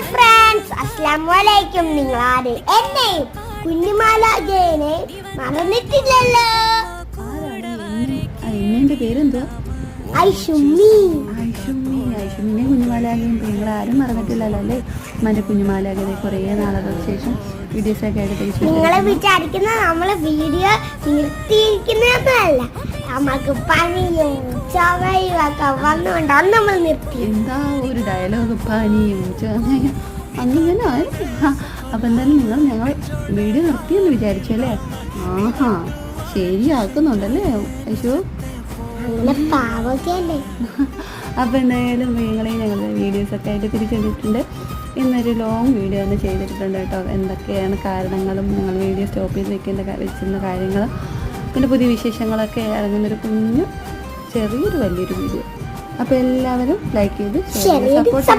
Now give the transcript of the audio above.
Hi friends, അസ്സലാമുഅലൈക്കും. നിങ്ങളാര് എന്നെയും കുഞ്ഞുമാലാജേനെ മറന്നിട്ടില്ലല്ലോ. എന്നെ പേരെന്തുവാ? ഐഷുമ്മി. ഐഷുമ്മിനെ കുഞ്ഞുമാലാകയും നിങ്ങളാരും മറന്നിട്ടില്ലല്ലോ അല്ലേ? മറ്റേ കുഞ്ഞുമാലാകെ കുറേ നാളുകൾക്ക് ശേഷം വീഡിയോസൊക്കെ ആയിട്ട് നിങ്ങളെ വിചാരിക്കുന്ന നമ്മള് വീഡിയോ നിർത്തിയിരിക്കുന്നതല്ല, നമുക്ക് പനിയും ചുമയും ഒക്കെ വന്നുകൊണ്ട് അന്ന് നമ്മൾ നിർത്തി. എന്താ ഒരു ഡയലോഗ്, പനിയും ചുമയും അങ്ങനെ. അപ്പം എന്തായാലും ഞങ്ങൾ വീഡിയോ നിർത്തിയെന്ന് വിചാരിച്ചു അല്ലേ? ആഹാ, ശരിയാക്കുന്നുണ്ടല്ലേ ഐഷു? അങ്ങനെ പാവൊക്കെയല്ലേ. അപ്പം എന്തായാലും നിങ്ങളെ ഞങ്ങളുടെ വീഡിയോസൊക്കെ ആയിട്ട് തിരിച്ചെടുത്തിട്ടുണ്ട്. ഇന്നൊരു ലോങ് വീഡിയോ ഒന്ന് ചെയ്തിട്ടുണ്ട് കേട്ടോ. എന്തൊക്കെയാണ് കാരണങ്ങളും നിങ്ങൾ വീഡിയോ സ്റ്റോപ്പ് ചെയ്ത് വെച്ചിരുന്ന കാര്യങ്ങളും പിന്നെ പുതിയ വിശേഷങ്ങളൊക്കെ ഇറങ്ങുന്നൊരു ചെറിയൊരു വലിയൊരു വീഡിയോ. അപ്പോൾ എല്ലാവരും ലൈക്ക് ചെയ്ത് സപ്പോർട്ട്